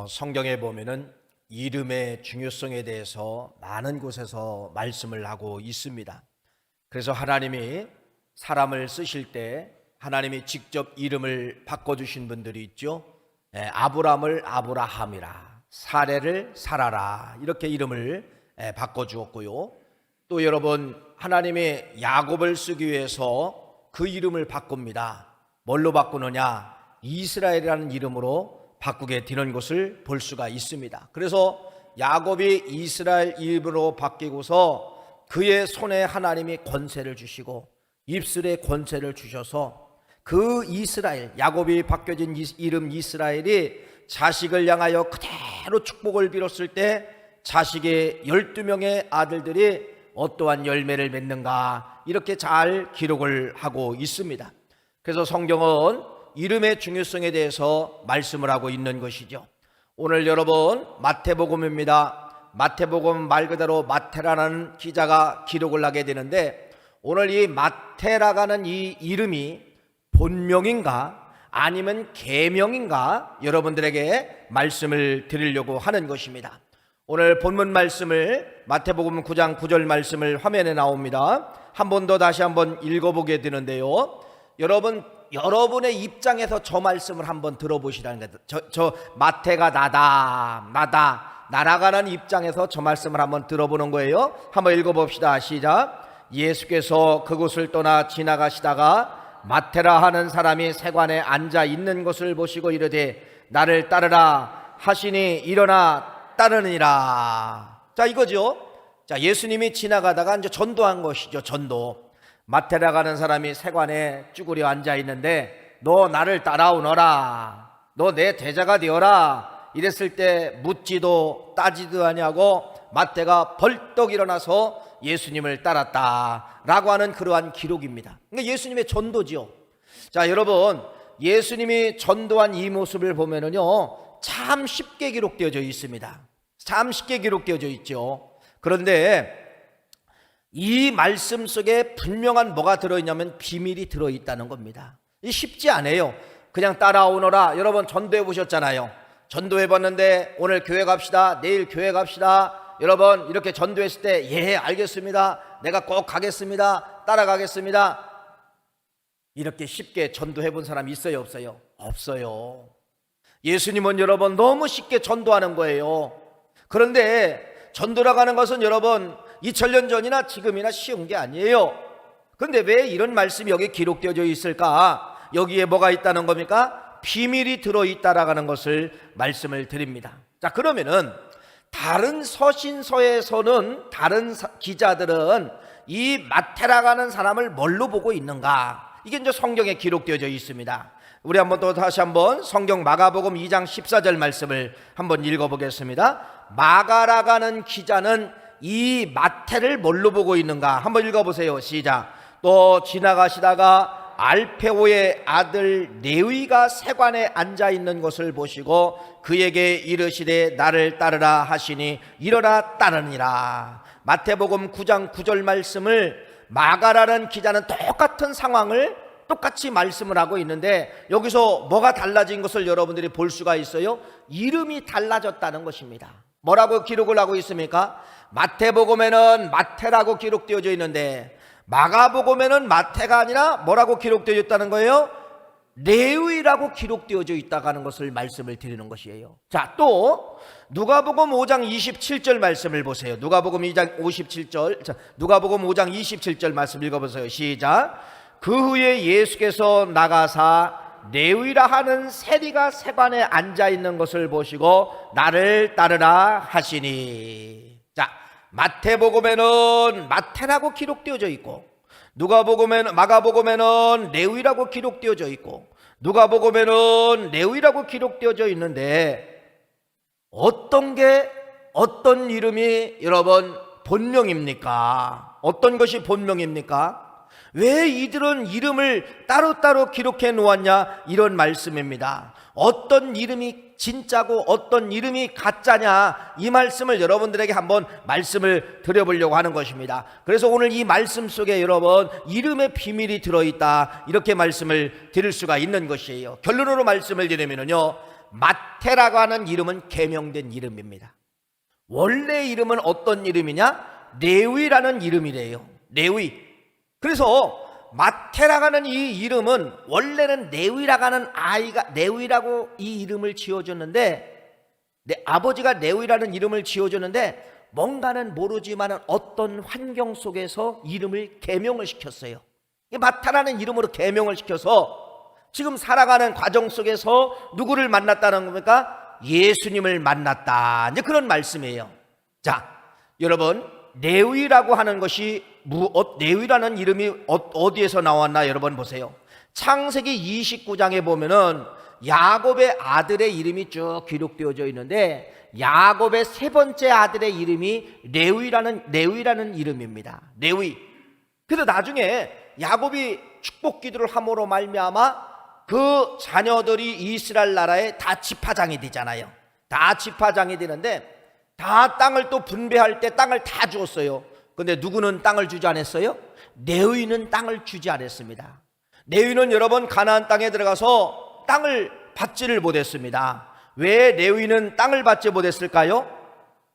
성경에 보면은 이름의 중요성에 대해서 많은 곳에서 말씀을 하고 있습니다. 그래서 하나님이 사람을 쓰실 때 하나님이 직접 이름을 바꿔주신 분들이 있죠. 아브람을 아브라함이라, 사레를 사라라, 이렇게 이름을 바꿔주었고요. 또 여러분, 하나님이 야곱을 쓰기 위해서 그 이름을 바꿉니다. 뭘로 바꾸느냐? 이스라엘이라는 이름으로 바꾸게 되는 것을 볼 수가 있습니다. 그래서 야곱이 이스라엘 이름으로 바뀌고서 그의 손에 하나님이 권세를 주시고 입술에 권세를 주셔서 그 이스라엘, 야곱이 바뀌어진 이름 이스라엘이 자식을 향하여 그대로 축복을 빌었을 때 자식의 12명의 아들들이 어떠한 열매를 맺는가, 이렇게 잘 기록을 하고 있습니다. 그래서 성경은 이름의 중요성에 대해서 말씀을 하고 있는 것이죠. 오늘 여러분 마태복음입니다. 마태복음 말 그대로 마태라는 기자가 기록을 하게 되는데, 오늘 이 마태라고 하는 이 이름이 본명인가 아니면 계명인가 여러분들에게 말씀을 드리려고 하는 것입니다. 오늘 본문 말씀을 마태복음 9장 9절 말씀을 화면에 나옵니다. 한 번 더 다시 한번 읽어보게 되는데요. 여러분의 입장에서 저 말씀을 한번 들어보시라는 거예요. 저 마태가 나라가는 입장에서 저 말씀을 한번 들어보는 거예요. 한번 읽어봅시다. 시작. 예수께서 그곳을 떠나 지나가시다가 마태라 하는 사람이 세관에 앉아 있는 것을 보시고 이르되 나를 따르라 하시니 일어나 따르니라. 자, 이거죠. 자, 예수님이 지나가다가 이제 전도한 것이죠. 전도. 마태라 가는 사람이 세관에 쭈그려 앉아 있는데 너 나를 따라오너라, 너 내 제자가 되어라, 이랬을 때 묻지도 따지도 아니하고 마태가 벌떡 일어나서 예수님을 따랐다라고 하는 그러한 기록입니다. 그러니까 예수님의 전도지요. 자, 여러분, 예수님이 전도한 이 모습을 보면은요 참 쉽게 기록되어져 있습니다. 참 쉽게 기록되어져 있죠. 그런데 이 말씀 속에 분명한 뭐가 들어있냐면 비밀이 들어있다는 겁니다. 이 쉽지 않아요. 그냥 따라오너라. 여러분 전도해 보셨잖아요. 전도해 봤는데 오늘 교회 갑시다, 내일 교회 갑시다, 여러분 이렇게 전도했을 때 예 알겠습니다, 내가 꼭 가겠습니다, 따라가겠습니다, 이렇게 쉽게 전도해 본 사람 있어요 없어요? 없어요. 예수님은 여러분 너무 쉽게 전도하는 거예요. 그런데 전도라고 하는 것은 여러분 2000년 전이나 지금이나 쉬운 게 아니에요. 그런데 왜 이런 말씀이 여기 기록되어져 있을까? 여기에 뭐가 있다는 겁니까? 비밀이 들어있다라는 것을 말씀을 드립니다. 자, 그러면은 다른 서신서에서는, 다른 기자들은 이 마태라고 하는 사람을 뭘로 보고 있는가? 이게 이제 성경에 기록되어져 있습니다. 우리 한번 또 다시 한번 성경 마가복음 2장 14절 말씀을 한번 읽어보겠습니다. 마가라고 하는 기자는 이 마태를 뭘로 보고 있는가? 한번 읽어보세요. 시작. 또 지나가시다가 알페오의 아들 레위가 세관에 앉아 있는 것을 보시고 그에게 이르시되 나를 따르라 하시니 일어나 따르니라. 마태복음 9장 9절 말씀을 마가라는 기자는 똑같은 상황을 똑같이 말씀을 하고 있는데 여기서 뭐가 달라진 것을 여러분들이 볼 수가 있어요. 이름이 달라졌다는 것입니다. 뭐라고 기록을 하고 있습니까? 마태복음에는 마태라고 기록되어져 있는데 마가복음에는 마태가 아니라 뭐라고 기록되어 있다는 거예요? 레위라고 기록되어져 있다고 하는 것을 말씀을 드리는 것이에요. 자, 또 누가복음 5장 27절 말씀을 보세요. 누가복음 2장 57절, 누가복음 5장 27절 말씀 읽어보세요. 시작. 그 후에 예수께서 나가사 레위라 하는 세리가 세관에 앉아 있는 것을 보시고 나를 따르라 하시니. 자, 마태복음에는 마태라고 기록되어져 있고 누가복음에는, 마가복음에는 레위라고 기록되어져 있고 누가복음에는 레위라고 기록되어져 있는데 어떤 게, 어떤 이름이 여러분 본명입니까? 어떤 것이 본명입니까? 왜 이들은 이름을 따로따로 기록해 놓았냐? 이런 말씀입니다. 어떤 이름이 진짜고 어떤 이름이 가짜냐, 이 말씀을 여러분들에게 한번 말씀을 드려보려고 하는 것입니다. 그래서 오늘 이 말씀 속에 여러분 이름의 비밀이 들어있다, 이렇게 말씀을 드릴 수가 있는 것이에요. 결론으로 말씀을 드리면요, 마태라고 하는 이름은 계명된 이름입니다. 원래 이름은 어떤 이름이냐? 레위라는 이름이래요. 레위. 그래서 마태라고 하는 이 이름은 원래는 레위라고 하는 아이가 레위라고 이 이름을 지어줬는데, 아버지가 레위라는 이름을 지어줬는데 뭔가는 모르지만 어떤 환경 속에서 이름을 계명을 시켰어요. 마태라는 이름으로 계명을 시켜서 지금 살아가는 과정 속에서 누구를 만났다는 겁니까? 예수님을 만났다, 이제 그런 말씀이에요. 자, 여러분, 레위라고 하는 것이 레위라는 이름이 어디에서 나왔나 여러분 보세요. 창세기 29장에 보면은 야곱의 아들의 이름이 쭉 기록되어져 있는데, 야곱의 세 번째 아들의 이름이 레위라는 이름입니다. 레위. 그래서 나중에 야곱이 축복 기도를 함으로 말미암아 그 자녀들이 이스라엘 나라에 다 지파장이 되잖아요. 다 지파장이 되는데 다 땅을 또 분배할 때 땅을 다 주었어요. 근데 누구는 땅을 주지 않았어요? 레위는 땅을 주지 않았습니다. 레위는 여러분 가나안 땅에 들어가서 땅을 받지를 못했습니다. 왜 레위는 땅을 받지 못했을까요?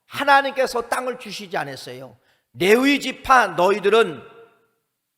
하나님께서 땅을 주시지 않았어요. 레위 지파 너희들은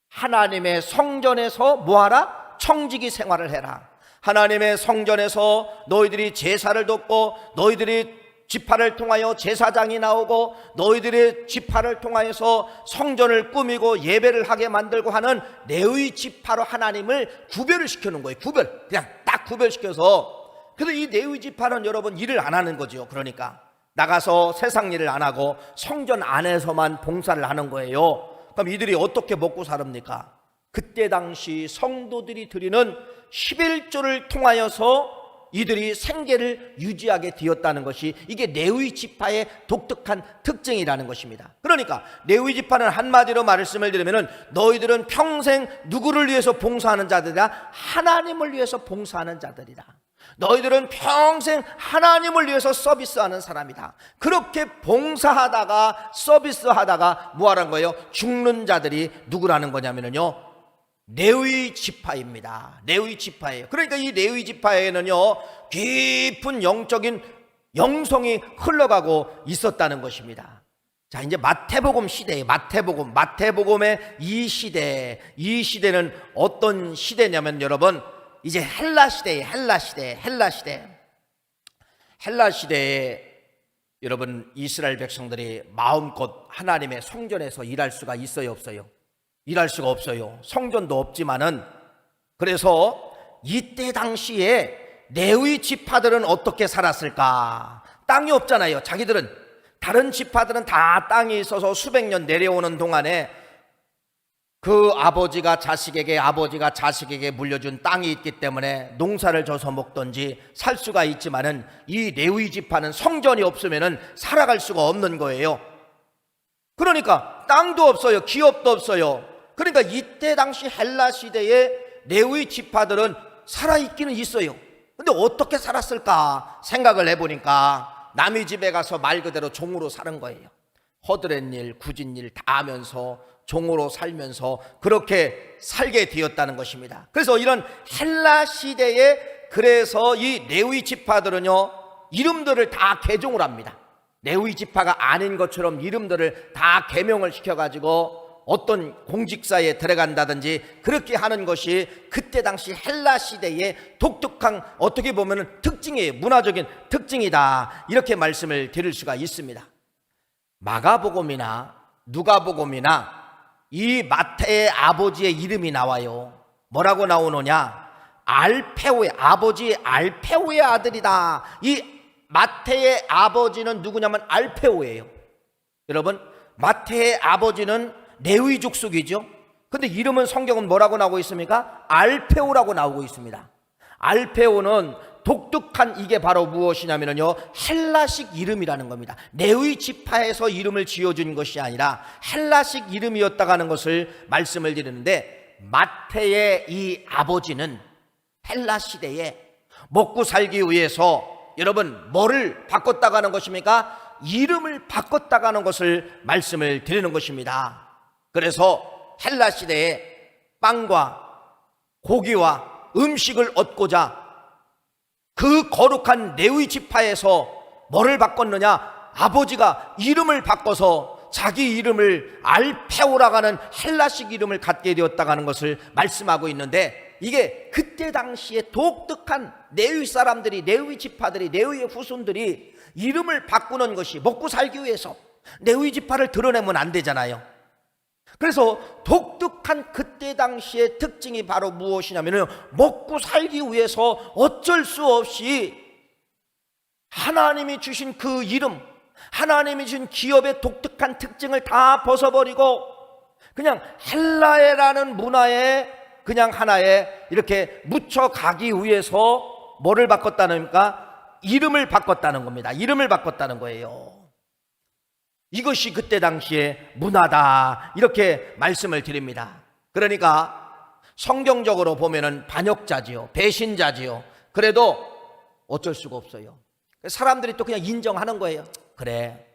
하나님의 성전에서 뭐하라? 청지기 생활을 해라. 하나님의 성전에서 너희들이 제사를 돕고, 너희들이 지파를 통하여 제사장이 나오고, 너희들의 지파를 통하여서 성전을 꾸미고 예배를 하게 만들고 하는 레위 지파로 하나님을 구별을 시켜놓은 거예요. 그냥 딱 구별시켜서. 그래서 이 레위 지파는 여러분 일을 안 하는 거죠. 그러니까 나가서 세상 일을 안 하고 성전 안에서만 봉사를 하는 거예요. 그럼 이들이 어떻게 먹고 살합니까? 그때 당시 성도들이 드리는 11조를 통하여서 이들이 생계를 유지하게 되었다는 것이, 이게 레위 지파의 독특한 특징이라는 것입니다. 그러니까 레위 지파는 한마디로 말씀을 드리면, 너희들은 평생 누구를 위해서 봉사하는 자들이다? 하나님을 위해서 봉사하는 자들이다. 너희들은 평생 하나님을 위해서 서비스하는 사람이다. 그렇게 봉사하다가 서비스하다가 뭐하는 거예요? 죽는 자들이 누구라는 거냐면요, 레위 지파입니다. 레위 지파예요. 그러니까 이 레위 지파에는요 깊은 영적인 영성이 흘러가고 있었다는 것입니다. 자, 이제 마태복음 시대에 마태복음의 이 시대는 어떤 시대냐면 여러분, 이제 헬라 시대에 여러분 이스라엘 백성들이 마음껏 하나님의 성전에서 일할 수가 있어요, 없어요? 일할 수가 없어요. 성전도 없지만은. 그래서 이때 당시에 레위 지파들은 어떻게 살았을까? 땅이 없잖아요. 자기들은, 다른 지파들은 다 땅이 있어서 수백 년 내려오는 동안에 그 아버지가 자식에게 물려준 땅이 있기 때문에 농사를 져서 먹든지 살 수가 있지만은, 이 레위 지파는 성전이 없으면은 살아갈 수가 없는 거예요. 그러니까 땅도 없어요, 기업도 없어요. 그러니까 이때 당시 헬라 시대에 레위 지파들은 살아있기는 있어요. 근데 어떻게 살았을까 생각을 해보니까 남의 집에 가서 말 그대로 종으로 사는 거예요. 허드렛 일, 굳은 일 다 하면서 종으로 살면서 그렇게 살게 되었다는 것입니다. 그래서 이런 헬라 시대에, 그래서 이 레위 지파들은요 이름들을 다 개종을 합니다. 레위 지파가 아닌 것처럼 이름들을 다 개명을 시켜가지고 어떤 공직사에 들어간다든지 그렇게 하는 것이 그때 당시 헬라 시대의 독특한, 어떻게 보면 특징이에요. 문화적인 특징이다, 이렇게 말씀을 드릴 수가 있습니다. 마가복음이나 누가복음이나 이 마태의 아버지의 이름이 나와요. 뭐라고 나오느냐? 알페오의 아버지, 알페오의 아들이다. 이 마태의 아버지는 누구냐면 알페오예요. 여러분, 마태의 아버지는 레위 족속이죠. 근데 이름은 성경은 뭐라고 나오고 있습니까? 알페오라고 나오고 있습니다. 알페오는 독특한, 이게 바로 무엇이냐면요, 헬라식 이름이라는 겁니다. 레위 지파에서 이름을 지어준 것이 아니라 헬라식 이름이었다고 하는 것을 말씀을 드리는데, 마태의 이 아버지는 헬라 시대에 먹고 살기 위해서 여러분 뭐를 바꿨다고 하는 것입니까? 이름을 바꿨다고 하는 것을 말씀을 드리는 것입니다. 그래서 헬라 시대에 빵과 고기와 음식을 얻고자 그 거룩한 레위 지파에서 뭐를 바꿨느냐? 아버지가 이름을 바꿔서 자기 이름을 알페오라고 하는 헬라식 이름을 갖게 되었다고 하는 것을 말씀하고 있는데, 이게 그때 당시에 독특한 레위 사람들이, 레위 지파들이, 레위의 후손들이 이름을 바꾸는 것이 먹고 살기 위해서 레위 지파를 드러내면 안 되잖아요. 그래서 독특한 그때 당시의 특징이 바로 무엇이냐면, 먹고 살기 위해서 어쩔 수 없이 하나님이 주신 그 이름, 하나님이 주신 기업의 독특한 특징을 다 벗어버리고 그냥 헬라어라는 문화에 그냥 하나에 이렇게 묻혀가기 위해서 뭐를 바꿨다는가? 이름을 바꿨다는 겁니다. 이름을 바꿨다는 거예요. 이것이 그때 당시의 문화다, 이렇게 말씀을 드립니다. 그러니까 성경적으로 보면은 반역자지요, 배신자지요. 그래도 어쩔 수가 없어요. 사람들이 또 그냥 인정하는 거예요. 그래,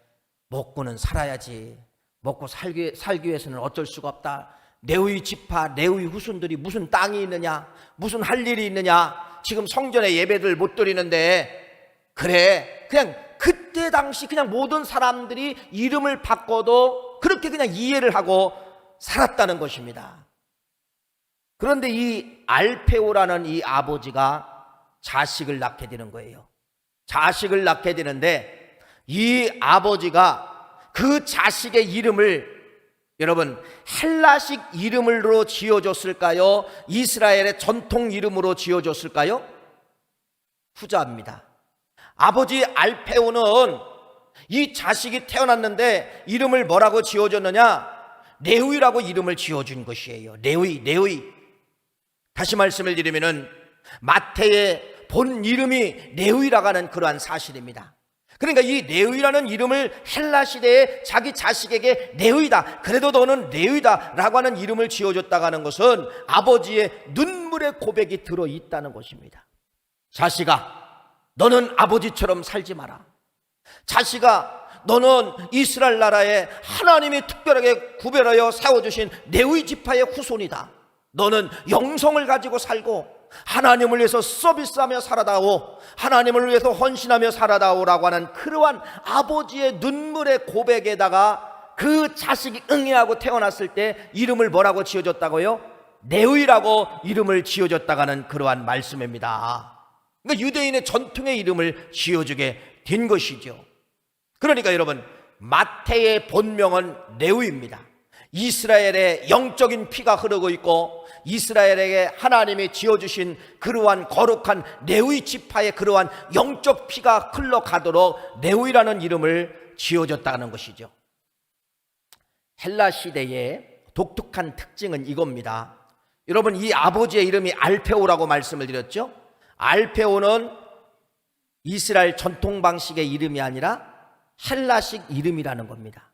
먹고는 살아야지. 먹고 살기 위해서는 어쩔 수가 없다. 레위 지파, 레위 후손들이 무슨 땅이 있느냐, 무슨 할 일이 있느냐, 지금 성전에 예배를 못 드리는데, 그래, 그냥 그때 당시 그냥 모든 사람들이 이름을 바꿔도 그렇게 그냥 이해를 하고 살았다는 것입니다. 그런데 이 알페오라는 이 아버지가 자식을 낳게 되는 거예요. 자식을 낳게 되는데, 이 아버지가 그 자식의 이름을, 여러분, 헬라식 이름으로 지어줬을까요? 이스라엘의 전통 이름으로 지어줬을까요? 후자입니다. 아버지 알페오는 이 자식이 태어났는데 이름을 뭐라고 지어줬느냐? 레위라고 이름을 지어준 것이에요. 레위. 다시 말씀을 드리면은 마태의 본 이름이 레위라고 하는 그러한 사실입니다. 그러니까 이 레위라는 이름을 헬라 시대에 자기 자식에게 레위다, 그래도 너는 레위다 라고 하는 이름을 지어줬다고 하는 것은 아버지의 눈물의 고백이 들어있다는 것입니다. 자식아, 너는 아버지처럼 살지 마라. 자식아, 너는 이스라엘 나라에 하나님이 특별하게 구별하여 세워주신 레위 지파의 후손이다. 너는 영성을 가지고 살고 하나님을 위해서 서비스하며 살아다오, 하나님을 위해서 헌신하며 살아다오라고 하는 그러한 아버지의 눈물의 고백에다가 그 자식이 응애하고 태어났을 때 이름을 뭐라고 지어줬다고요? 레위라고 이름을 지어줬다고 하는 그러한 말씀입니다. 그러니까 유대인의 전통의 이름을 지어주게 된 것이죠. 그러니까 여러분, 마태의 본명은 레위입니다. 이스라엘의 영적인 피가 흐르고 있고 이스라엘에게 하나님이 지어주신 그러한 거룩한 레위 지파의 그러한 영적 피가 흘러가도록 레위라는 이름을 지어줬다는 것이죠. 헬라 시대의 독특한 특징은 이겁니다. 여러분, 이 아버지의 이름이 알페오라고 말씀을 드렸죠. 알페오는 이스라엘 전통 방식의 이름이 아니라 헬라식 이름이라는 겁니다.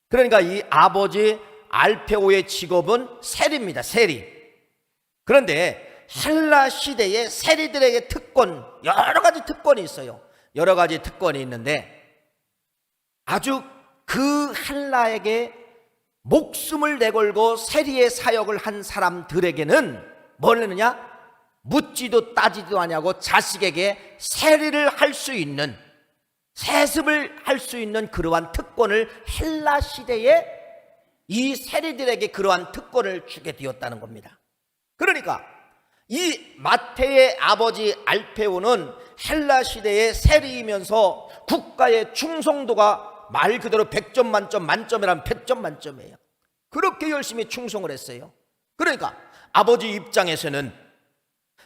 그러니까 이 아버지 알페오의 직업은 세리입니다. 세리. 그런데 헬라 시대의 세리들에게 특권, 여러 가지 특권이 있어요. 여러 가지 특권이 있는데 아주 그 헬라에게 목숨을 내걸고 세리의 사역을 한 사람들에게는 뭘 했느냐? 묻지도 따지도 아니하고 자식에게 세리를 할 수 있는, 세습을 할 수 있는 그러한 특권을 헬라 시대에 이 세리들에게 그러한 특권을 주게 되었다는 겁니다. 그러니까 이 마태의 아버지 알페오는 헬라 시대의 세리이면서 국가의 충성도가 말 그대로 100점 만점, 만점이라면 100점 만점이에요. 그렇게 열심히 충성을 했어요. 그러니까 아버지 입장에서는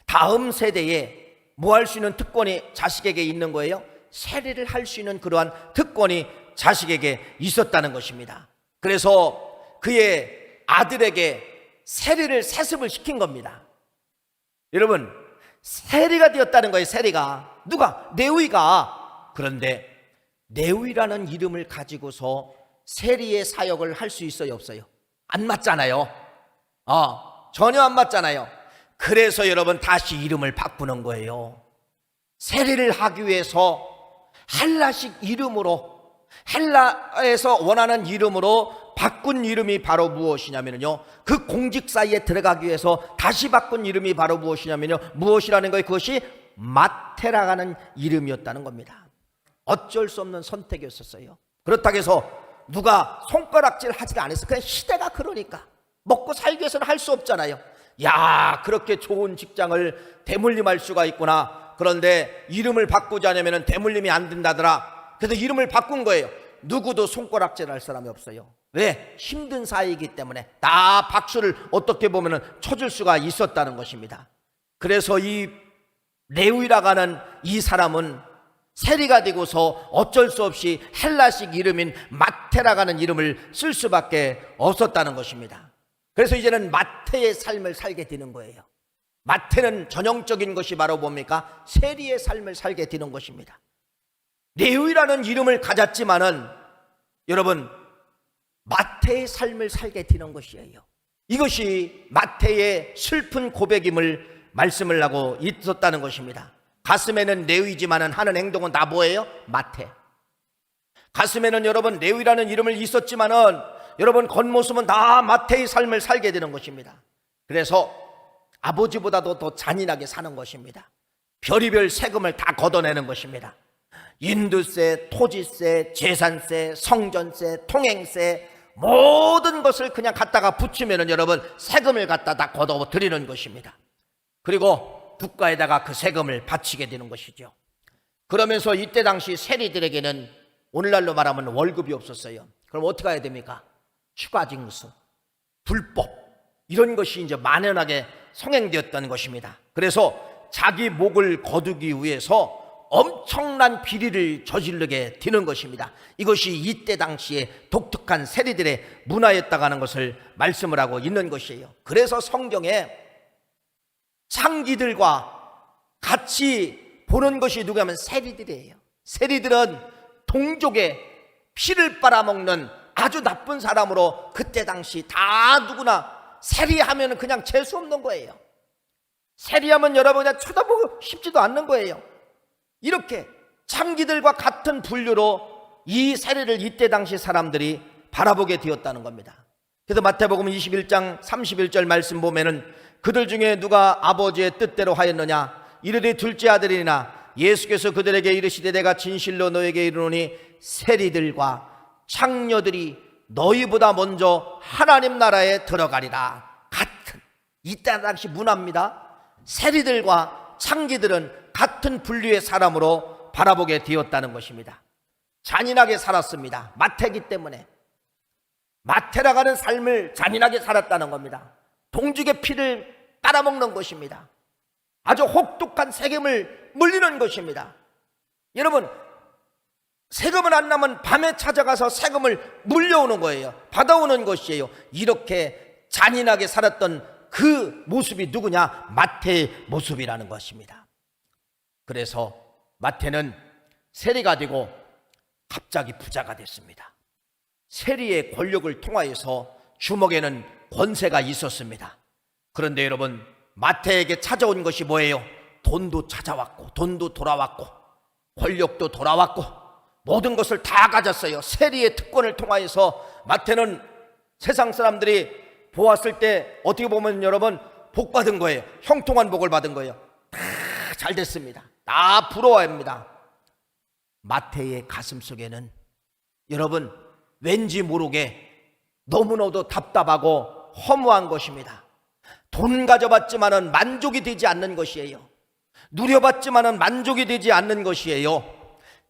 다음 세대에 뭐 할 수 있는 특권이 자식에게 있는 거예요? 세리를 할 수 있는 그러한 특권이 자식에게 있었다는 것입니다. 그래서 그의 아들에게 세리를 세습을 시킨 겁니다. 여러분, 세리가 되었다는 거예요. 세리가. 누가? 레위가. 그런데 레위라는 이름을 가지고서 세리의 사역을 할 수 있어요, 없어요? 안 맞잖아요. 전혀 안 맞잖아요. 그래서 여러분 다시 이름을 바꾸는 거예요. 세리를 하기 위해서 헬라식 이름으로, 헬라에서 원하는 이름으로 바꾼 이름이 바로 무엇이냐면요, 그 공직사에 들어가기 위해서 다시 바꾼 이름이 바로 무엇이냐면요, 무엇이라는 거예요? 그것이 마태라는 이름이었다는 겁니다. 어쩔 수 없는 선택이었었어요. 그렇다고 해서 누가 손가락질 하지가 않았어요. 그냥 시대가 그러니까 먹고 살기 위해서는 할 수 없잖아요. 야, 그렇게 좋은 직장을 대물림할 수가 있구나. 그런데 이름을 바꾸지 않으면 대물림이 안 된다더라. 그래서 이름을 바꾼 거예요. 누구도 손가락질 할 사람이 없어요. 왜? 힘든 사이이기 때문에 다 박수를 어떻게 보면 쳐줄 수가 있었다는 것입니다. 그래서 이 레위라고 하는 이 사람은 세리가 되고서 어쩔 수 없이 헬라식 이름인 마태라고 하는 이름을 쓸 수밖에 없었다는 것입니다. 그래서 이제는 마태의 삶을 살게 되는 거예요. 마태는 전형적인 것이 바로 뭡니까? 세리의 삶을 살게 되는 것입니다. 레위라는 이름을 가졌지만은 여러분, 마태의 삶을 살게 되는 것이에요. 이것이 마태의 슬픈 고백임을 말씀을 하고 있었다는 것입니다. 가슴에는 레위지만은 하는 행동은 다 뭐예요? 마태. 가슴에는 여러분 레위라는 이름을 있었지만은 여러분 겉모습은 다 마태의 삶을 살게 되는 것입니다. 그래서 아버지보다도 더 잔인하게 사는 것입니다. 별의별 세금을 다 걷어내는 것입니다. 인두세, 토지세, 재산세, 성전세, 통행세, 모든 것을 그냥 갖다가 붙이면은 여러분 세금을 갖다 다 걷어 드리는 것입니다. 그리고 국가에다가 그 세금을 바치게 되는 것이죠. 그러면서 이때 당시 세리들에게는 오늘날로 말하면 월급이 없었어요. 그럼 어떻게 해야 됩니까? 추가징수, 불법, 이런 것이 이제 만연하게 성행되었던 것입니다. 그래서 자기 목을 거두기 위해서 엄청난 비리를 저지르게 되는 것입니다. 이것이 이때 당시에 독특한 세리들의 문화였다고 하는 것을 말씀을 하고 있는 것이에요. 그래서 성경에 창기들과 같이 보는 것이 누구냐면 세리들이에요. 세리들은 동족의 피를 빨아먹는 아주 나쁜 사람으로 그때 당시 다 누구나 세리하면 그냥 재수 없는 거예요. 세리하면 여러분 그냥 쳐다보고 싶지도 않는 거예요. 이렇게 창기들과 같은 분류로 이 세리를 이때 당시 사람들이 바라보게 되었다는 겁니다. 그래서 마태복음 21장 31절 말씀 보면은 그들 중에 누가 아버지의 뜻대로 하였느냐 이르되 둘째 아들이나 예수께서 그들에게 이르시되 내가 진실로 너에게 이르노니 세리들과 창녀들이 너희보다 먼저 하나님 나라에 들어가리라. 같은 이때 당시 문화입니다. 세리들과 창기들은 같은 분류의 사람으로 바라보게 되었다는 것입니다. 잔인하게 살았습니다. 마태이기 때문에 마태라고 하는 삶을 잔인하게 살았다는 겁니다. 동족의 피를 빨아먹는 것입니다. 아주 혹독한 세금을 물리는 것입니다. 여러분 세금을 안 나면 밤에 찾아가서 세금을 물려오는 거예요. 받아오는 것이에요. 이렇게 잔인하게 살았던 그 모습이 누구냐? 마태의 모습이라는 것입니다. 그래서 마태는 세리가 되고 갑자기 부자가 됐습니다. 세리의 권력을 통하여서 주먹에는 권세가 있었습니다. 그런데 여러분 마태에게 찾아온 것이 뭐예요? 돈도 찾아왔고 돈도 돌아왔고 권력도 돌아왔고 모든 것을 다 가졌어요. 세리의 특권을 통하여서 마태는 세상 사람들이 보았을 때 어떻게 보면 여러분 복 받은 거예요. 형통한 복을 받은 거예요. 다 잘 됐습니다. 다 부러워합니다. 마태의 가슴 속에는 여러분 왠지 모르게 너무나도 답답하고 허무한 것입니다. 돈 가져봤지만은 만족이 되지 않는 것이에요. 누려봤지만은 만족이 되지 않는 것이에요.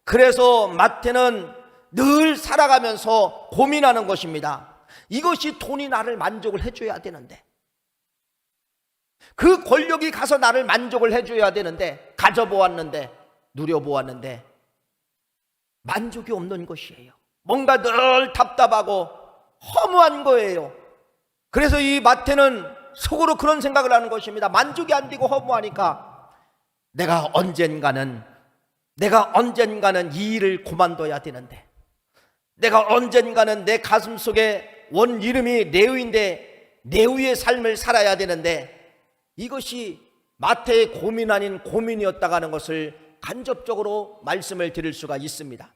그래서 마태는 늘 살아가면서 고민하는 것입니다. 이것이 돈이 나를 만족을 해줘야 되는데, 그 권력이 가서 나를 만족을 해줘야 되는데, 가져보았는데 누려보았는데 만족이 없는 것이에요. 뭔가 늘 답답하고 허무한 거예요. 그래서 이 마태는 속으로 그런 생각을 하는 것입니다. 만족이 안 되고 허무하니까 내가 언젠가는 이 일을 그만둬야 되는데, 내가 언젠가는 내 가슴 속에 원 이름이 레위인데 레위의 삶을 살아야 되는데, 이것이 마태의 고민 아닌 고민이었다고 하는 것을 간접적으로 말씀을 드릴 수가 있습니다.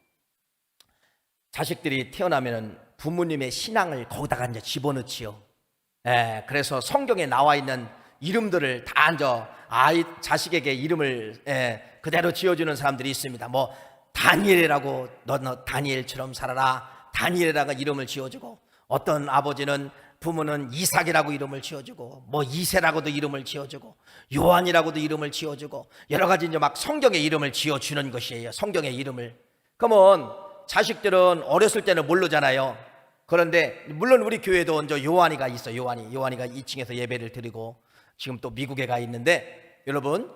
자식들이 태어나면 부모님의 신앙을 거기다가 이제 집어넣지요. 그래서 성경에 나와 있는 이름들을 다 자식에게 이름을 그대로 지어주는 사람들이 있습니다. 뭐 다니엘이라고 너 다니엘처럼 살아라, 다니엘이라고 이름을 지어주고, 어떤 아버지는 부모는 이삭이라고 이름을 지어주고, 뭐 이세라고도 이름을 지어주고, 요한이라고도 이름을 지어주고, 여러 가지 이제 막 성경의 이름을 지어주는 것이에요. 성경의 이름을. 그러면 자식들은 어렸을 때는 모르잖아요. 그런데 물론 우리 교회도 이제 요한이가 있어. 요한이가 2층에서 예배를 드리고 지금 또 미국에 가 있는데, 여러분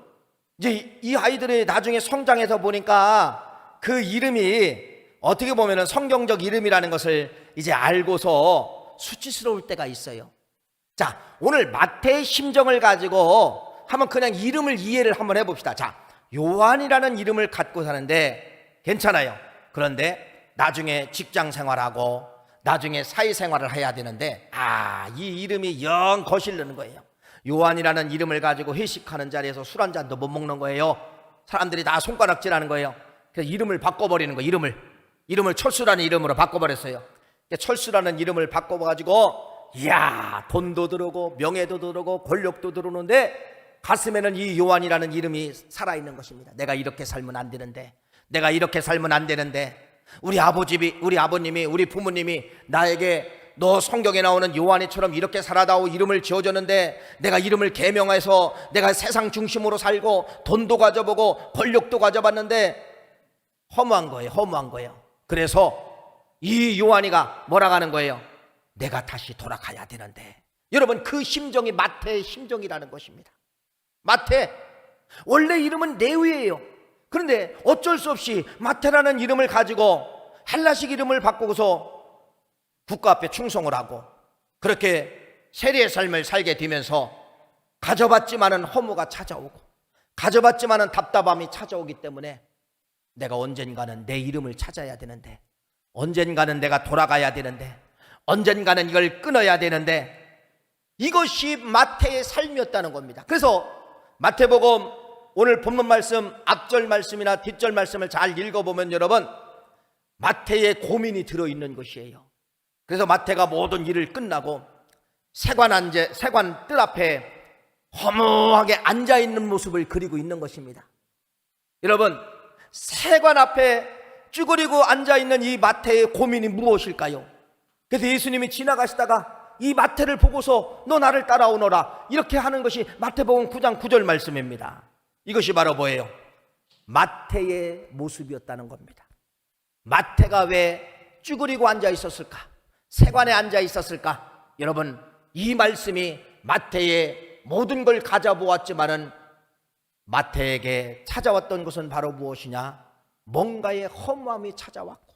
이제 이 아이들이 나중에 성장해서 보니까 그 이름이 어떻게 보면은 성경적 이름이라는 것을 이제 알고서 수치스러울 때가 있어요. 자, 오늘 마태의 심정을 가지고 한번 그냥 이름을 이해를 한번 해봅시다. 자, 요한이라는 이름을 갖고 사는데 괜찮아요. 그런데 나중에 직장 생활하고 나중에 사회생활을 해야 되는데, 이 이름이 영 거슬리는 거예요. 요한이라는 이름을 가지고 회식하는 자리에서 술 한 잔도 못 먹는 거예요. 사람들이 다 손가락질하는 거예요. 그래서 이름을 바꿔버리는 거예요. 이름을 철수라는 이름으로 바꿔버렸어요. 철수라는 이름을 바꿔가지고, 이야, 돈도 들어오고 명예도 들어오고 권력도 들어오는데 가슴에는 이 요한이라는 이름이 살아있는 것입니다. 내가 이렇게 살면 안 되는데, 내가 이렇게 살면 안 되는데, 우리 아버님이, 우리 부모님이 나에게 너 성경에 나오는 요한이처럼 이렇게 살아다오 이름을 지어줬는데, 내가 이름을 계명해서 내가 세상 중심으로 살고 돈도 가져보고 권력도 가져봤는데 허무한 거예요. 그래서 이 요한이가 뭐라고 하는 거예요? 내가 다시 돌아가야 되는데. 여러분, 그 심정이 마태의 심정이라는 것입니다. 마태, 원래 이름은 네위예요. 그런데 어쩔 수 없이 마태라는 이름을 가지고 헬라식 이름을 바꾸고서 국가 앞에 충성을 하고 그렇게 세리의 삶을 살게 되면서 가져봤지만은 허무가 찾아오고 가져봤지만은 답답함이 찾아오기 때문에 내가 언젠가는 내 이름을 찾아야 되는데, 언젠가는 내가 돌아가야 되는데, 언젠가는 이걸 끊어야 되는데, 이것이 마태의 삶이었다는 겁니다. 그래서 마태복음 오늘 본문 말씀 앞절 말씀이나 뒷절 말씀을 잘 읽어보면 여러분, 마태의 고민이 들어있는 것이에요. 그래서 마태가 모든 일을 끝나고 세관 뜰 앞에 허무하게 앉아있는 모습을 그리고 있는 것입니다. 여러분, 세관 앞에 쭈그리고 앉아있는 이 마태의 고민이 무엇일까요? 그래서 예수님이 지나가시다가 이 마태를 보고서 너 나를 따라오너라 이렇게 하는 것이 마태복음 9장 9절 말씀입니다. 이것이 바로 뭐예요? 마태의 모습이었다는 겁니다. 마태가 왜 쭈그리고 앉아 있었을까? 세관에 앉아 있었을까? 여러분, 이 말씀이 마태의 모든 걸 가져보았지만은 마태에게 찾아왔던 것은 바로 무엇이냐? 뭔가의 허무함이 찾아왔고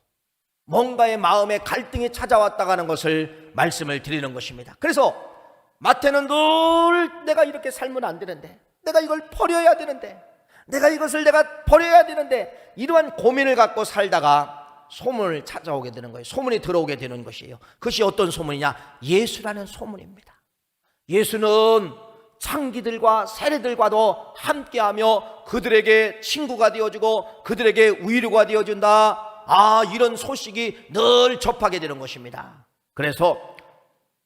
뭔가의 마음의 갈등이 찾아왔다고 하는 것을 말씀을 드리는 것입니다. 그래서 마태는 늘 내가 이렇게 살면 안 되는데, 내가 이걸 버려야 되는데, 내가 이것을 내가 버려야 되는데, 이러한 고민을 갖고 살다가 소문을 찾아오게 되는 거예요. 소문이 들어오게 되는 것이에요. 그것이 어떤 소문이냐? 예수라는 소문입니다. 예수는 창기들과 세리들과도 함께하며 그들에게 친구가 되어주고 그들에게 위로가 되어준다. 이런 소식이 늘 접하게 되는 것입니다. 그래서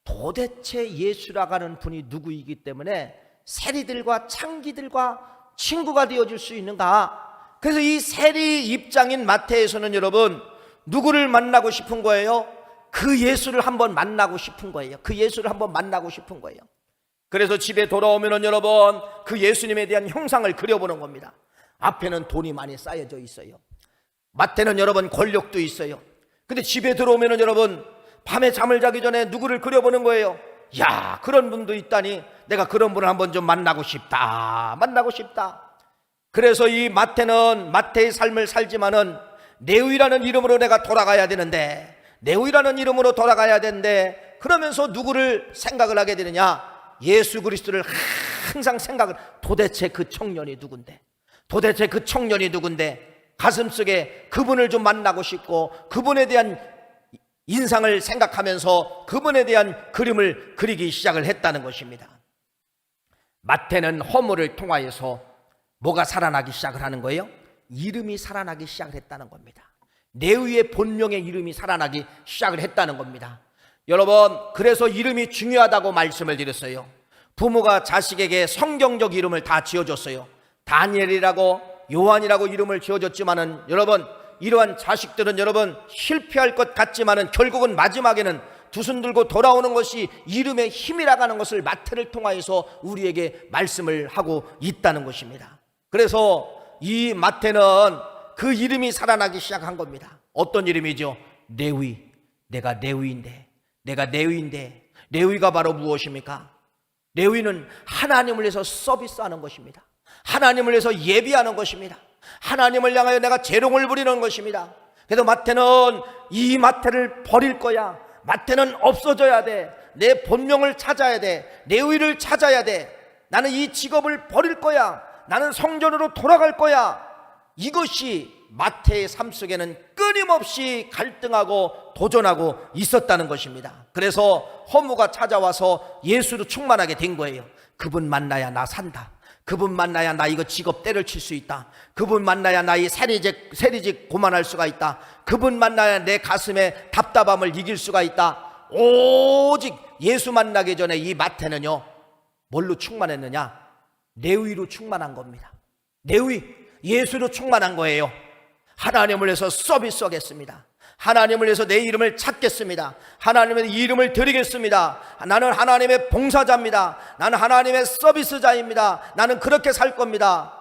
도대체 예수라고 하는 분이 누구이기 때문에 세리들과 창기들과 친구가 되어줄 수 있는가? 그래서 이 세리 입장인 마태에서는 여러분, 누구를 만나고 싶은 거예요? 그 예수를 한번 만나고 싶은 거예요. 그 예수를 한번 만나고 싶은 거예요. 그래서 집에 돌아오면은 여러분, 그 예수님에 대한 형상을 그려보는 겁니다. 앞에는 돈이 많이 쌓여져 있어요. 마태는 여러분 권력도 있어요. 근데 집에 들어오면은 여러분, 밤에 잠을 자기 전에 누구를 그려보는 거예요? 야, 그런 분도 있다니 내가 그런 분을 한번 좀 만나고 싶다. 그래서 이 마태는 마태의 삶을 살지만은 네위라는 이름으로 내가 돌아가야 되는데, 그러면서 누구를 생각을 하게 되느냐? 예수 그리스도를 항상 도대체 그 청년이 누군데, 가슴속에 그분을 좀 만나고 싶고 그분에 대한 인상을 생각하면서 그분에 대한 그림을 그리기 시작을 했다는 것입니다. 마태는 허물을 통하여서 뭐가 살아나기 시작을 하는 거예요? 이름이 살아나기 시작을 했다는 겁니다. 네위의 본명의 이름이 살아나기 시작을 했다는 겁니다. 여러분, 그래서 이름이 중요하다고 말씀을 드렸어요. 부모가 자식에게 성경적 이름을 다 지어줬어요. 다니엘이라고 요한이라고 이름을 지어줬지만은 여러분, 이러한 자식들은 여러분 실패할 것 같지만은 결국은 마지막에는 두 손 들고 돌아오는 것이 이름의 힘이라고 하는 것을 마태를 통하여서 우리에게 말씀을 하고 있다는 것입니다. 그래서 이 마태는 그 이름이 살아나기 시작한 겁니다. 어떤 이름이죠? 레위. 내가 레위인데, 레위가 바로 무엇입니까? 레위는 하나님을 위해서 서비스하는 것입니다. 하나님을 위해서 예비하는 것입니다. 하나님을 향하여 내가 재롱을 부리는 것입니다. 그래서 마태는 이 마태를 버릴 거야. 마태는 없어져야 돼. 내 본명을 찾아야 돼. 레위를 찾아야 돼. 나는 이 직업을 버릴 거야. 나는 성전으로 돌아갈 거야. 이것이 마태의 삶 속에는 끊임없이 갈등하고 도전하고 있었다는 것입니다. 그래서 허무가 찾아와서 예수로 충만하게 된 거예요. 그분 만나야 나 산다. 그분 만나야 나 이거 직업 때를 칠 수 있다. 그분 만나야 나 이 세리직 고만할 수가 있다. 그분 만나야 내 가슴에 답답함을 이길 수가 있다. 오직 예수 만나기 전에 이 마태는요, 뭘로 충만했느냐? 레위로 충만한 겁니다. 레위, 예수로 충만한 거예요. 하나님을 위해서 서비스하겠습니다. 하나님을 위해서 내 이름을 찾겠습니다. 하나님의 이름을 드리겠습니다. 나는 하나님의 봉사자입니다. 나는 하나님의 서비스자입니다. 나는 그렇게 살 겁니다.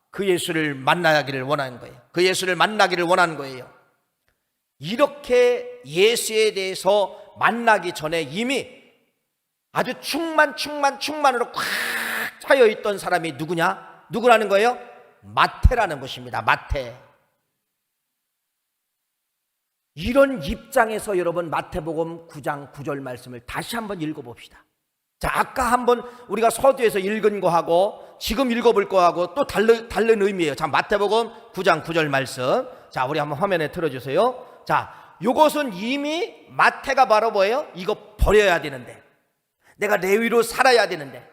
그 예수를 만나기를 원하는 거예요. 그 예수를 만나기를 원하는 거예요. 이렇게 예수에 대해서 만나기 전에 이미 아주 충만으로 꽉 차여 있던 사람이 누구냐? 누구라는 거예요? 마태라는 것입니다. 마태. 이런 입장에서 여러분 마태복음 9장 9절 말씀을 다시 한번 읽어봅시다. 자, 아까 한번 우리가 서두에서 읽은 거하고 지금 읽어볼 거하고 또 다른 의미예요. 자, 마태복음 9장 9절 말씀. 자, 우리 한번 화면에 틀어주세요. 자, 요것은 이미 마태가 바로 뭐예요? 이거 버려야 되는데, 내가 레위로 살아야 되는데,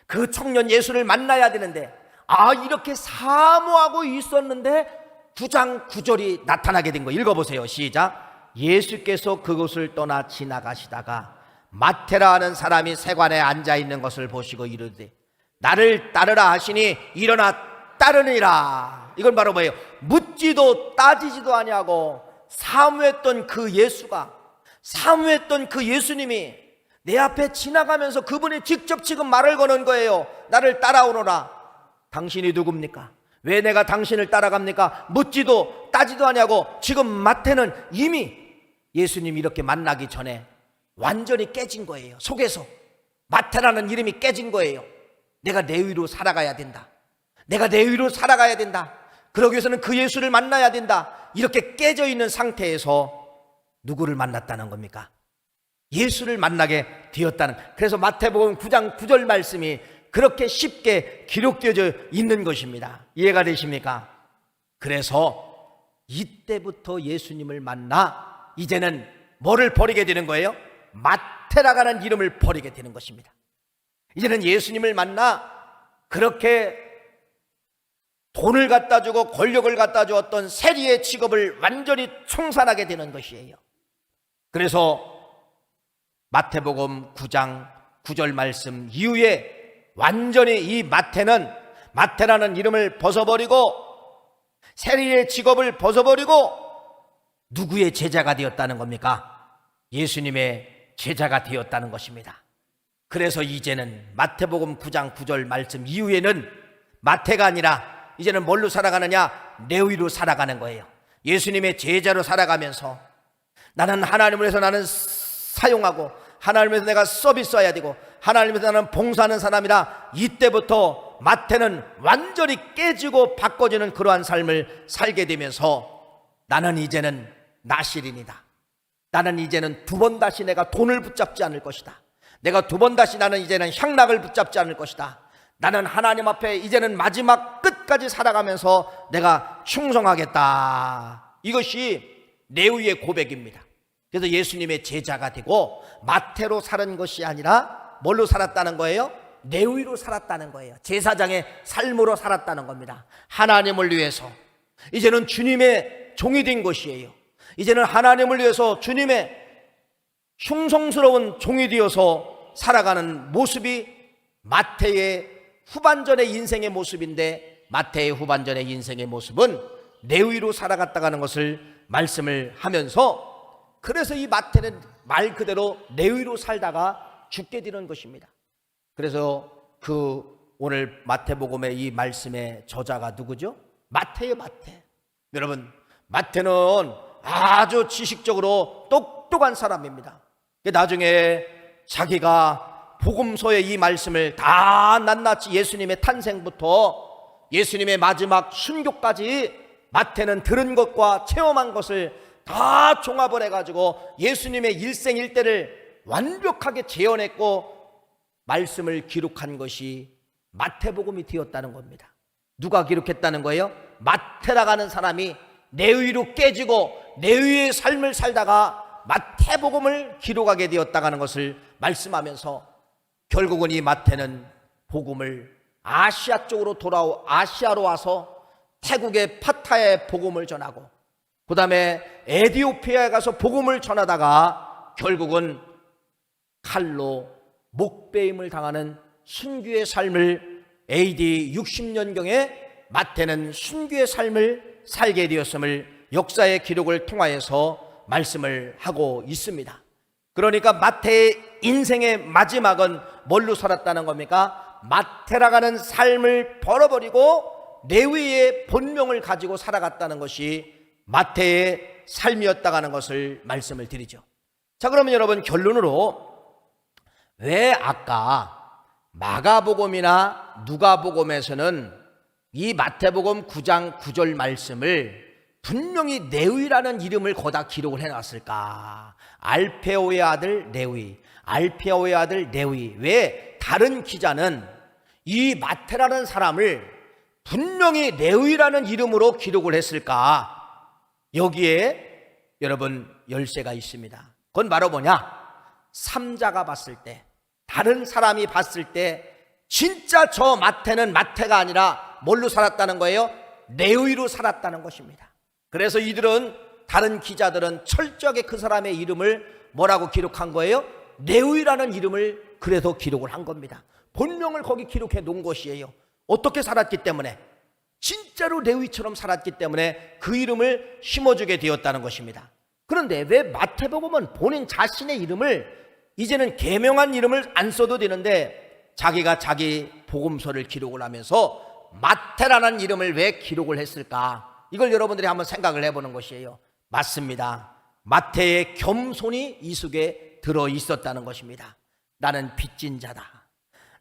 그 청년 예수를 만나야 되는데, 이렇게 사모하고 있었는데 9장 9절이 나타나게 된 거 읽어보세요. 시작. 예수께서 그곳을 떠나 지나가시다가 마태라 하는 사람이 세관에 앉아있는 것을 보시고 이르되 나를 따르라 하시니 일어나 따르니라. 이건 바로 뭐예요? 묻지도 따지지도 아니하고 사모했던 그 예수가, 사모했던 그 예수님이 내 앞에 지나가면서 그분이 직접 지금 말을 거는 거예요. 나를 따라오너라. 당신이 누굽니까? 왜 내가 당신을 따라갑니까? 묻지도 따지도 아니하고 지금 마태는 이미 예수님 이렇게 만나기 전에 완전히 깨진 거예요. 속에서 마태라는 이름이 깨진 거예요. 내가 레위로 살아가야 된다. 내가 레위로 살아가야 된다. 그러기 위해서는 그 예수를 만나야 된다. 이렇게 깨져 있는 상태에서 누구를 만났다는 겁니까? 예수를 만나게 되었다는. 그래서 마태복음 9장 9절 말씀이 그렇게 쉽게 기록되어져 있는 것입니다. 이해가 되십니까? 그래서 이때부터 예수님을 만나 이제는 뭐를 버리게 되는 거예요? 마태라가는 이름을 버리게 되는 것입니다. 이제는 예수님을 만나 그렇게 돈을 갖다 주고 권력을 갖다 주었던 세리의 직업을 완전히 청산하게 되는 것이에요. 그래서 마태복음 9장 9절 말씀 이후에 완전히 이 마태라는 이름을 벗어버리고 세리의 직업을 벗어버리고 누구의 제자가 되었다는 겁니까? 예수님의 제자가 되었다는 것입니다. 그래서 이제는 마태복음 9장 9절 말씀 이후에는 마태가 아니라 이제는 뭘로 살아가느냐? 레위로 살아가는 거예요. 예수님의 제자로 살아가면서 나는 하나님을 위해서 나는 사용하고 하나님을 위해서 내가 서비스해야 되고 하나님을 위해서 나는 봉사하는 사람이라. 이때부터 마태는 완전히 깨지고 바꿔지는 그러한 삶을 살게 되면서 나는 이제는 나실인이다. 나는 이제는 두 번 다시 내가 돈을 붙잡지 않을 것이다. 내가 두 번 다시 나는 이제는 향락을 붙잡지 않을 것이다. 나는 하나님 앞에 이제는 마지막 끝까지 살아가면서 내가 충성하겠다. 이것이 레위의 고백입니다. 그래서 예수님의 제자가 되고 마태로 사는 것이 아니라 뭘로 살았다는 거예요? 레위로 살았다는 거예요. 제사장의 삶으로 살았다는 겁니다. 하나님을 위해서 이제는 주님의 종이 된 것이에요. 이제는 하나님을 위해서 주님의 충성스러운 종이 되어서 살아가는 모습이 마태의 후반전의 인생의 모습인데, 마태의 후반전의 인생의 모습은 레위로 살아갔다가는 것을 말씀을 하면서, 그래서 이 마태는 말 그대로 레위로 살다가 죽게 되는 것입니다. 그래서 오늘 마태복음의 이 말씀의 저자가 누구죠? 마태예요, 마태. 여러분, 마태는 아주 지식적으로 똑똑한 사람입니다. 나중에 자기가 복음서의 이 말씀을 다 낱낱이 예수님의 탄생부터 예수님의 마지막 순교까지 마태는 들은 것과 체험한 것을 다 종합을 해가지고 예수님의 일생일대를 완벽하게 재현했고 말씀을 기록한 것이 마태복음이 되었다는 겁니다. 누가 기록했다는 거예요? 마태라고 사람이 레위로 깨지고 레위의 삶을 살다가 마태복음을 기록하게 되었다는 것을 말씀하면서, 결국은 이 마태는 복음을 아시아 쪽으로 아시아로 와서 태국의 파타야에 복음을 전하고, 그 다음에 에티오피아에 가서 복음을 전하다가 결국은 칼로 목베임을 당하는 순교의 삶을 AD 60년경에 마태는 순교의 삶을 살게 되었음을 역사의 기록을 통하여서 말씀을 하고 있습니다. 그러니까 마태의 인생의 마지막은 뭘로 살았다는 겁니까? 마태라가는 삶을 벌어버리고 레위의 본명을 가지고 살아갔다는 것이 마태의 삶이었다는 것을 말씀을 드리죠. 자, 그러면 여러분, 결론으로 왜 아까 마가복음이나 누가복음에서는 이 마태복음 9장 9절 말씀을 분명히 레위라는 이름을 거다 기록을 해놨을까? 알페오의 아들 레위, 알페오의 아들 레위. 왜 다른 기자는 이 마태라는 사람을 분명히 레위라는 이름으로 기록을 했을까? 여기에 여러분 열쇠가 있습니다. 그건 바로 뭐냐? 삼자가 봤을 때, 다른 사람이 봤을 때 진짜 저 마태는 마태가 아니라 뭘로 살았다는 거예요? 레위로 살았다는 것입니다. 그래서 이들은, 다른 기자들은 철저하게 그 사람의 이름을 뭐라고 기록한 거예요? 레위라는 이름을 그래서 기록을 한 겁니다. 본명을 거기 기록해 놓은 것이에요. 어떻게 살았기 때문에, 진짜로 레위처럼 살았기 때문에 그 이름을 심어주게 되었다는 것입니다. 그런데 왜 마태복음은 본인 자신의 이름을, 이제는 계명한 이름을 안 써도 되는데 자기가 자기 복음서를 기록을 하면서 마태라는 이름을 왜 기록을 했을까? 이걸 여러분들이 한번 생각을 해보는 것이에요. 맞습니다. 마태의 겸손이 이 속에 들어 있었다는 것입니다. 나는 빚진 자다.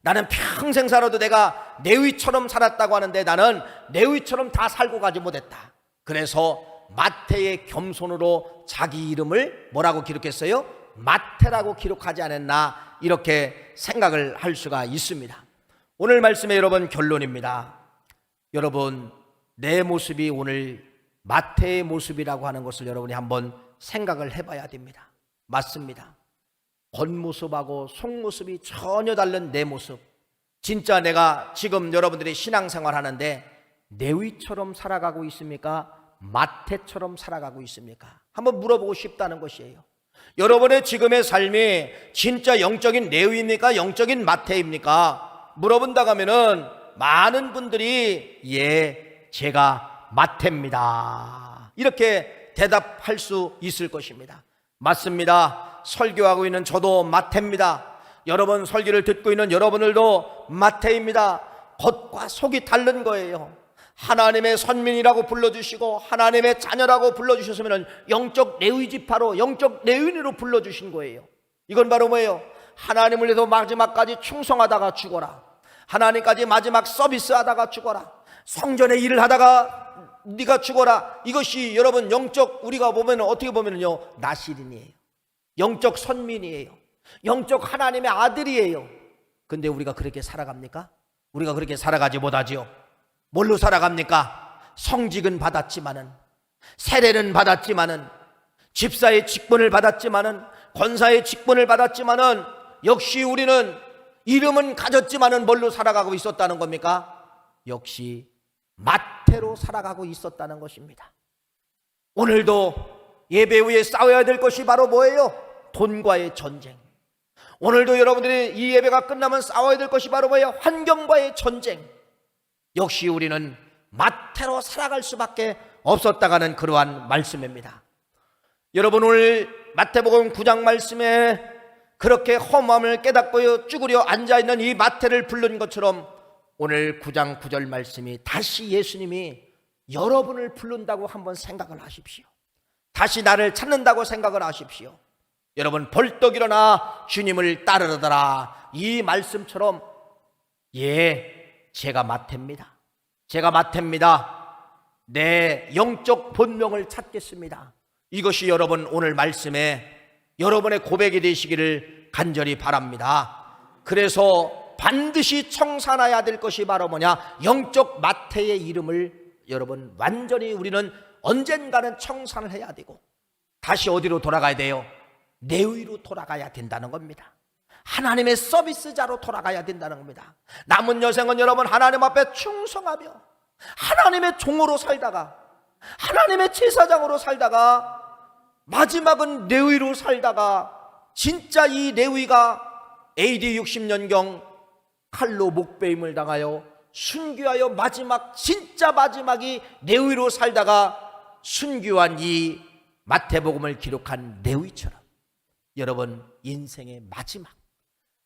나는 평생 살아도 내가 레위처럼 살았다고 하는데 나는 레위처럼 다 살고 가지 못했다. 그래서 마태의 겸손으로 자기 이름을 뭐라고 기록했어요? 마태라고 기록하지 않았나, 이렇게 생각을 할 수가 있습니다. 오늘 말씀의 여러분 결론입니다. 여러분, 내 모습이 오늘 마태의 모습이라고 하는 것을 여러분이 한번 생각을 해봐야 됩니다. 맞습니다. 겉모습하고 속모습이 전혀 다른 내 모습. 진짜 내가 지금 여러분들이 신앙생활 하는데 레위처럼 살아가고 있습니까? 마태처럼 살아가고 있습니까? 한번 물어보고 싶다는 것이에요. 여러분의 지금의 삶이 진짜 영적인 레위입니까? 영적인 마태입니까? 물어본다고 하면은 많은 분들이 예, 제가 마태입니다, 이렇게 대답할 수 있을 것입니다. 맞습니다. 설교하고 있는 저도 마태입니다. 여러분 설교를 듣고 있는 여러분들도 마태입니다. 겉과 속이 다른 거예요. 하나님의 선민이라고 불러주시고 하나님의 자녀라고 불러주셨으면 영적 레위 지파로, 영적 레위인으로 불러주신 거예요. 이건 바로 뭐예요? 하나님을 위해서 마지막까지 충성하다가 죽어라. 하나님까지 마지막 서비스하다가 죽어라. 성전의 일을 하다가 네가 죽어라. 이것이 여러분 영적, 우리가 보면 어떻게 보면요, 나실인이에요. 영적 선민이에요. 영적 하나님의 아들이에요. 근데 우리가 그렇게 살아갑니까? 우리가 그렇게 살아가지 못하지요. 뭘로 살아갑니까? 성직은 받았지만은, 세례는 받았지만은, 집사의 직분을 받았지만은, 권사의 직분을 받았지만은, 역시 우리는 이름은 가졌지만은 뭘로 살아가고 있었다는 겁니까? 역시 마태로 살아가고 있었다는 것입니다. 오늘도 예배 후에 싸워야 될 것이 바로 뭐예요? 돈과의 전쟁. 오늘도 여러분들이 이 예배가 끝나면 싸워야 될 것이 바로 뭐예요? 환경과의 전쟁. 역시 우리는 마태로 살아갈 수밖에 없었다가는 그러한 말씀입니다. 여러분, 오늘 마태복음 9장 말씀에 그렇게 허무함을 깨닫고 쭈그려 앉아있는 이 마태를 부른 것처럼 오늘 9장 9절 말씀이 다시 예수님이 여러분을 부른다고 한번 생각을 하십시오. 다시 나를 찾는다고 생각을 하십시오. 여러분, 벌떡 일어나 주님을 따르더라. 이 말씀처럼 제가 마태입니다. 제가 마태입니다. 내 영적 본명을 찾겠습니다. 이것이 여러분 오늘 말씀에 여러분의 고백이 되시기를 간절히 바랍니다. 그래서 반드시 청산해야 될 것이 바로 뭐냐? 영적 마태의 이름을 여러분 완전히 우리는 언젠가는 청산을 해야 되고 다시 어디로 돌아가야 돼요? 내위로 돌아가야 된다는 겁니다. 하나님의 서비스자로 돌아가야 된다는 겁니다. 남은 여생은 여러분 하나님 앞에 충성하며 하나님의 종으로 살다가 하나님의 제사장으로 살다가 마지막은 레위로 살다가 진짜 이 레위가 AD 60년경 칼로 목베임을 당하여 순교하여 마지막 진짜 마지막이 레위로 살다가 순교한 이 마태복음을 기록한 레위처럼 여러분 인생의 마지막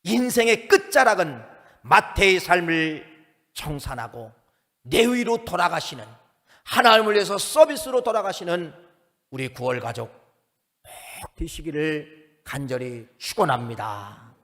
인생의 끝자락은 마태의 삶을 청산하고 레위로 돌아가시는 하나님을 위해서 서비스로 돌아가시는 우리 구월 가족 꼭 되시기를 간절히 축원합니다.